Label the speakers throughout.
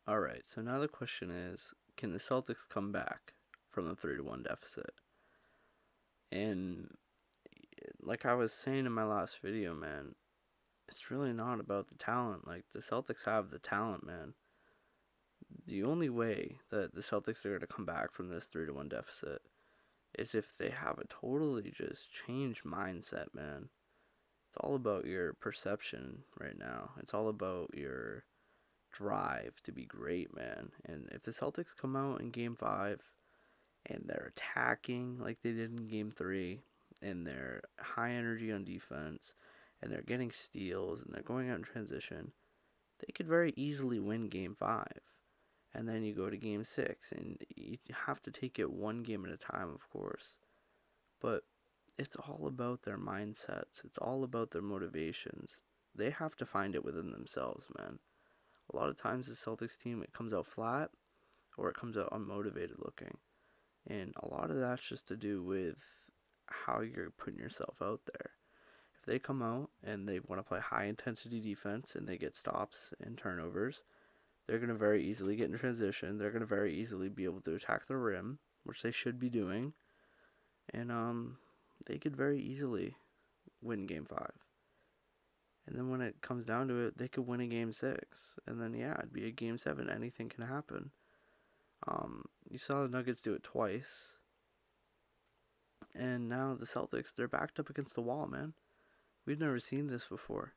Speaker 1: All right, so now the question is, can the Celtics come back from the 3-1 deficit? And like I was saying in my last video, man, it's really not about the talent. Like the Celtics have the talent, man. The only way that the Celtics are going to come back from this 3-1 deficit is if they have a totally just changed mindset, man. It's all about your perception right now. It's all about your drive to be great, man. And if the Celtics come out in game 5 and they're attacking like they did in game 3 and they're high energy on defense and they're getting steals and they're going out in transition, they could very easily win game 5. And then you go to game 6 and you have to take it one game at a time, of course. But it's all about their mindsets. It's all about their motivations. They have to find it within themselves, man. A lot of times the Celtics team, it comes out flat or it comes out unmotivated looking. And a lot of that's just to do with how you're putting yourself out there. If they come out and they want to play high intensity defense and they get stops and turnovers, they're going to very easily get in transition. They're going to very easily be able to attack the rim, which they should be doing. And they could very easily win game 5. And then when it comes down to it, they could win a game 6. And then, yeah, it'd be a game 7. Anything can happen. You saw the Nuggets do it twice. And now the Celtics, they're backed up against the wall, man. We've never seen this before.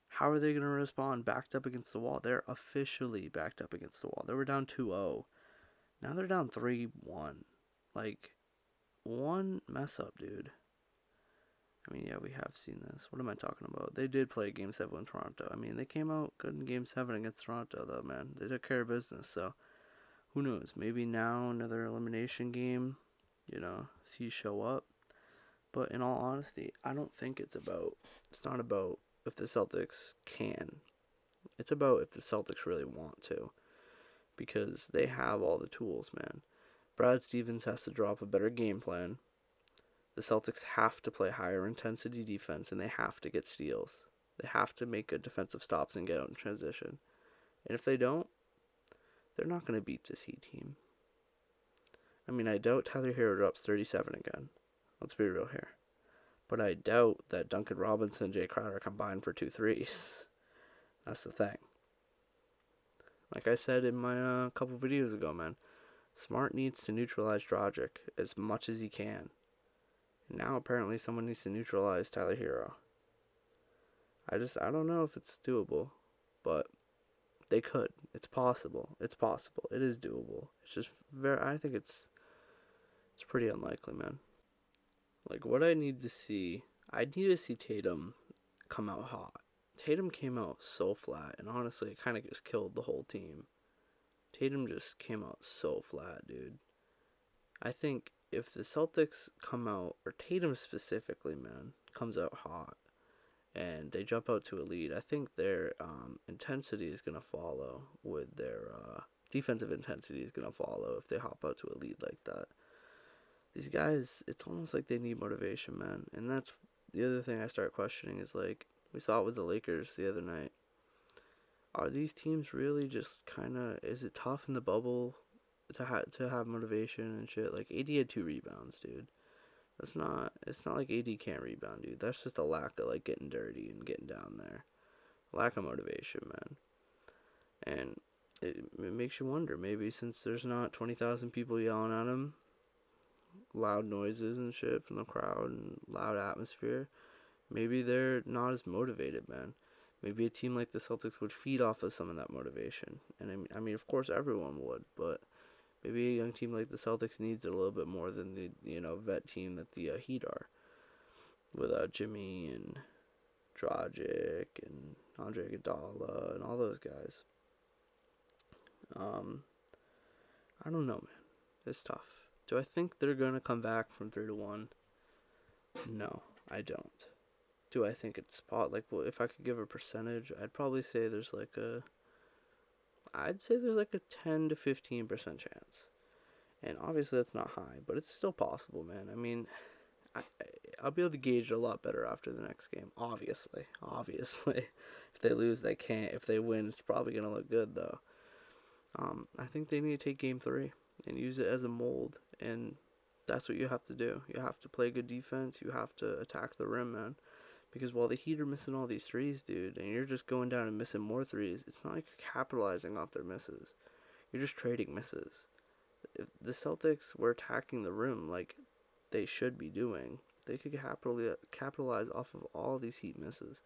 Speaker 1: How are they going to respond backed up against the wall? They're officially backed up against the wall. They were down 2-0. Now they're down 3-1. Like, one mess up, dude. I mean, yeah, we have seen this. What am I talking about? They did play Game 7 in Toronto. I mean, they came out good in Game 7 against Toronto, though, man. They took care of business, so who knows? Maybe now another elimination game, see show up. But in all honesty, I don't think it's not about if the Celtics can. It's about if the Celtics really want to. Because they have all the tools, man. Brad Stevens has to drop a better game plan. The Celtics have to play higher intensity defense and they have to get steals. They have to make good defensive stops and get out in transition. And if they don't, they're not going to beat this Heat team. I mean, I doubt Tyler Hero drops 37 again. Let's be real here. But I doubt that Duncan Robinson and Jay Crowder combine for 2 threes. That's the thing. Like I said in my couple videos ago, man, Smart needs to neutralize Dragic as much as he can. And now apparently someone needs to neutralize Tyler Hero. I don't know if it's doable, but they could. It's possible. It's possible. It is doable. It's just I think it's pretty unlikely, man. Like what I need to see Tatum come out hot. Tatum came out so flat, and honestly, it kind of just killed the whole team. Tatum just came out so flat, dude. I think if the Celtics come out, or Tatum specifically, man, comes out hot, and they jump out to a lead, I think their intensity is going to follow with their defensive intensity is going to follow if they hop out to a lead like that. These guys, it's almost like they need motivation, man. And that's the other thing I start questioning is like, we saw it with the Lakers the other night. Are these teams really just kind of, is it tough in the bubble to have motivation and shit? Like, AD had 2 rebounds, dude. It's not like AD can't rebound, dude. That's just a lack of, like, getting dirty and getting down there. Lack of motivation, man. And it makes you wonder, maybe since there's not 20,000 people yelling at him, loud noises and shit from the crowd and loud atmosphere, maybe they're not as motivated, man. Maybe a team like the Celtics would feed off of some of that motivation. And I mean, of course, everyone would, but maybe a young team like the Celtics needs it a little bit more than the vet team that the Heat are, with Jimmy and Dragic and Andre Iguodala and all those guys. Um, I don't know, man. It's tough. Do I think they're gonna come back from 3-1? No, I don't. Do I think it's well, if I could give a percentage, I'd probably say I'd say there's like a 10 to 15% chance. And obviously that's not high, but it's still possible, man. I mean, I, I'll be able to gauge it a lot better after the next game. Obviously. If they lose, they can't. If they win, it's probably gonna look good though. I think they need to take game three and use it as a mold, and that's what you have to do. You have to play good defense. You have to attack the rim, man. Because while the Heat are missing all these threes, dude, and you're just going down and missing more threes, it's not like you're capitalizing off their misses. You're just trading misses. If the Celtics were attacking the rim like they should be doing, they could capitalize off of all of these Heat misses.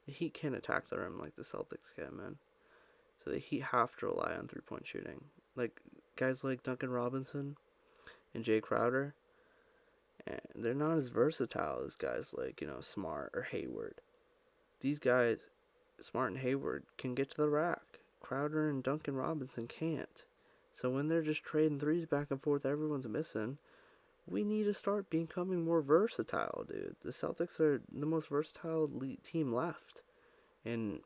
Speaker 1: The Heat can't attack the rim like the Celtics can, man. So the Heat have to rely on three-point shooting. Like guys like Duncan Robinson and Jay Crowder, and they're not as versatile as guys like, Smart or Hayward. These guys, Smart and Hayward, can get to the rack. Crowder and Duncan Robinson can't. So when they're just trading threes back and forth, everyone's missing. We need to start becoming more versatile, dude. The Celtics are the most versatile team left. And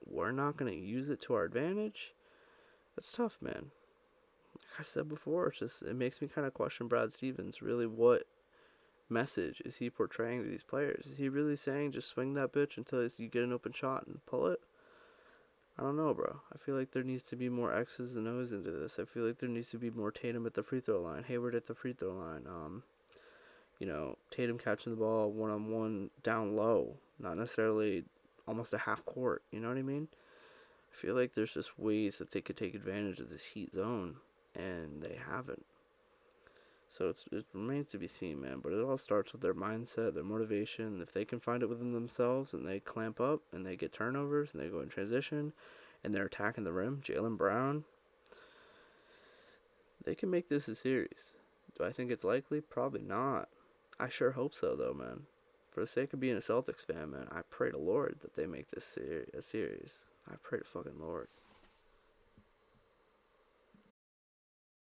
Speaker 1: we're not going to use it to our advantage. That's tough, man. Like I said before, it makes me kind of question Brad Stevens. Really, what message is he portraying to these players? Is he really saying just swing that bitch until you get an open shot and pull it? I don't know, bro. I feel like there needs to be more X's and O's into this. I feel like there needs to be more Tatum at the free throw line, Hayward at the free throw line. Tatum catching the ball one on one down low, not necessarily almost a half court. You know what I mean? I feel like there's just ways that they could take advantage of this Heat zone, and they haven't. So it remains to be seen, man. But it all starts with their mindset, their motivation. If they can find it within themselves and they clamp up and they get turnovers and they go in transition and they're attacking the rim, Jaylen Brown, they can make this a series. Do I think it's likely? Probably not. I sure hope so, though, man. For the sake of being a Celtics fan, man, I pray to Lord that they make this a series. I pray to fucking Lord.